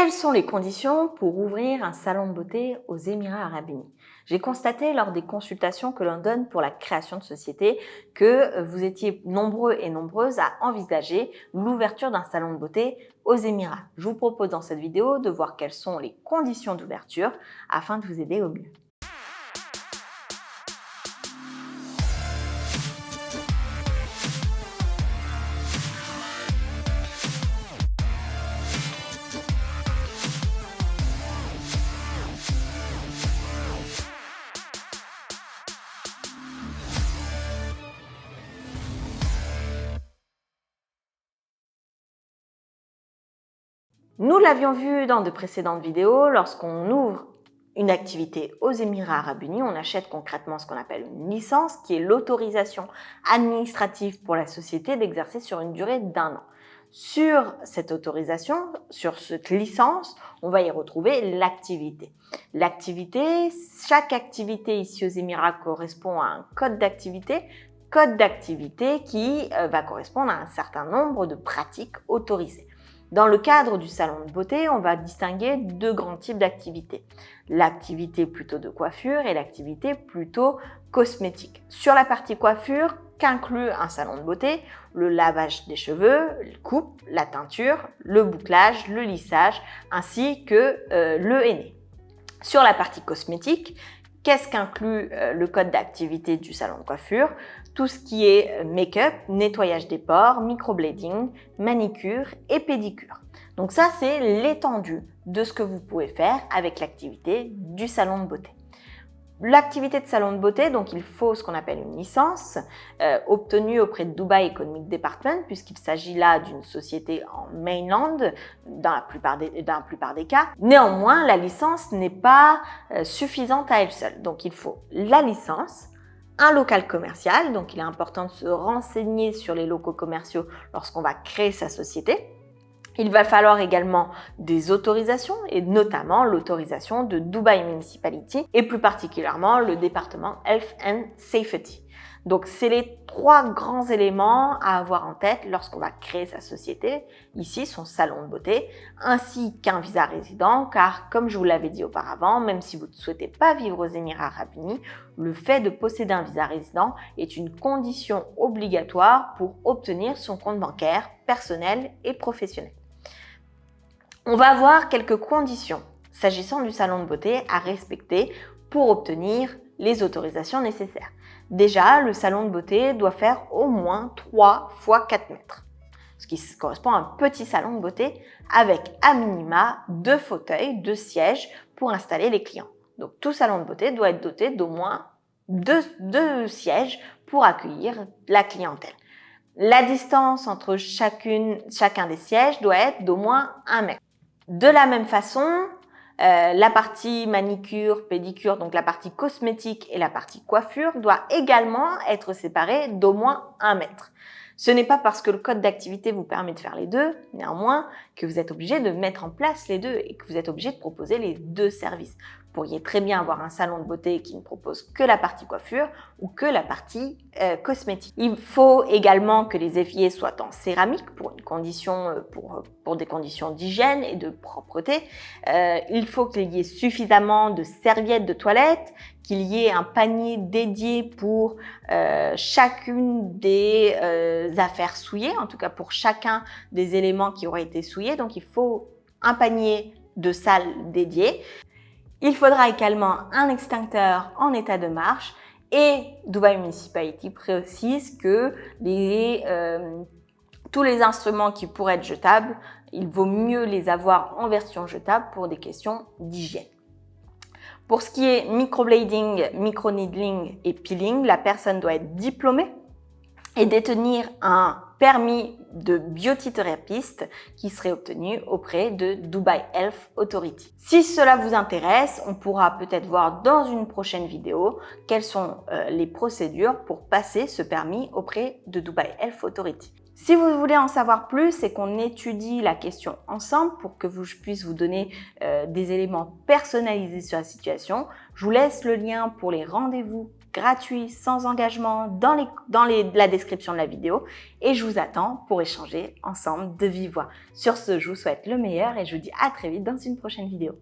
Quelles sont les conditions pour ouvrir un salon de beauté aux Émirats Arabes Unis? J'ai constaté lors des consultations que l'on donne pour la création de société que vous étiez nombreux et nombreuses à envisager l'ouverture d'un salon de beauté aux Émirats. Je vous propose dans cette vidéo de voir quelles sont les conditions d'ouverture afin de vous aider au mieux. Nous l'avions vu dans de précédentes vidéos, lorsqu'on ouvre une activité aux Émirats Arabes Unis, on achète concrètement ce qu'on appelle une licence, qui est l'autorisation administrative pour la société d'exercer sur une durée d'1 an. Sur cette autorisation, sur cette licence, on va y retrouver l'activité. L'activité, chaque activité ici aux Émirats correspond à un code d'activité qui va correspondre à un certain nombre de pratiques autorisées. Dans le cadre du salon de beauté, on va distinguer deux grands types d'activités. L'activité plutôt de coiffure et l'activité plutôt cosmétique. Sur la partie coiffure, qu'inclut un salon de beauté? Le lavage des cheveux, la coupe, la teinture, le bouclage, le lissage, ainsi que le henné. Sur la partie cosmétique, qu'est-ce qu'inclut le code d'activité du salon de coiffure? Tout ce qui est make-up, nettoyage des pores, microblading, manicure et pédicure. Donc ça, c'est l'étendue de ce que vous pouvez faire avec l'activité du salon de beauté. L'activité de salon de beauté, donc il faut ce qu'on appelle une licence obtenue auprès de Dubai Economic Department, puisqu'il s'agit là d'une société en mainland dans la plupart des cas. Néanmoins, la licence n'est pas suffisante à elle seule. Donc il faut la licence, un local commercial, donc il est important de se renseigner sur les locaux commerciaux lorsqu'on va créer sa société. Il va falloir également des autorisations et notamment l'autorisation de Dubai Municipality et plus particulièrement le département Health and Safety. Donc c'est les trois grands éléments à avoir en tête lorsqu'on va créer sa société, ici son salon de beauté, ainsi qu'un visa résident car comme je vous l'avais dit auparavant, même si vous ne souhaitez pas vivre aux Émirats Arabes Unis, le fait de posséder un visa résident est une condition obligatoire pour obtenir son compte bancaire personnel et professionnel. On va avoir quelques conditions s'agissant du salon de beauté à respecter pour obtenir les autorisations nécessaires. Déjà, le salon de beauté doit faire au moins 3 x 4 mètres, ce qui correspond à un petit salon de beauté avec à minima 2 fauteuils, 2 sièges pour installer les clients. Donc tout salon de beauté doit être doté d'au moins 2 sièges pour accueillir la clientèle. La distance entre chacun des sièges doit être d'au moins 1 mètre. De la même façon, la partie manicure, pédicure, donc la partie cosmétique et la partie coiffure doit également être séparée d'au moins 1 mètre. Ce n'est pas parce que le code d'activité vous permet de faire les deux, néanmoins, que vous êtes obligé de mettre en place les deux et que vous êtes obligé de proposer les deux services. Vous pourriez très bien avoir un salon de beauté qui ne propose que la partie coiffure ou que la partie cosmétique. Il faut également que les éviers soient en céramique pour des conditions d'hygiène et de propreté. Il faut qu'il y ait suffisamment de serviettes de toilette, qu'il y ait un panier dédié pour chacune des affaires souillées, en tout cas pour chacun des éléments qui auraient été souillés. Donc il faut un panier de salle dédié. Il faudra également un extincteur en état de marche et Dubai Municipality précise que tous les instruments qui pourraient être jetables, il vaut mieux les avoir en version jetable pour des questions d'hygiène. Pour ce qui est microblading, microneedling et peeling, la personne doit être diplômée et détenir un permis de biothérapeute qui serait obtenu auprès de Dubai Health Authority. Si cela vous intéresse, on pourra peut-être voir dans une prochaine vidéo quelles sont les procédures pour passer ce permis auprès de Dubai Health Authority. Si vous voulez en savoir plus et qu'on étudie la question ensemble pour que je puisse vous donner des éléments personnalisés sur la situation, je vous laisse le lien pour les rendez-vous gratuit, sans engagement, dans la description de la vidéo. Et je vous attends pour échanger ensemble de vive voix. Sur ce, je vous souhaite le meilleur et je vous dis à très vite dans une prochaine vidéo.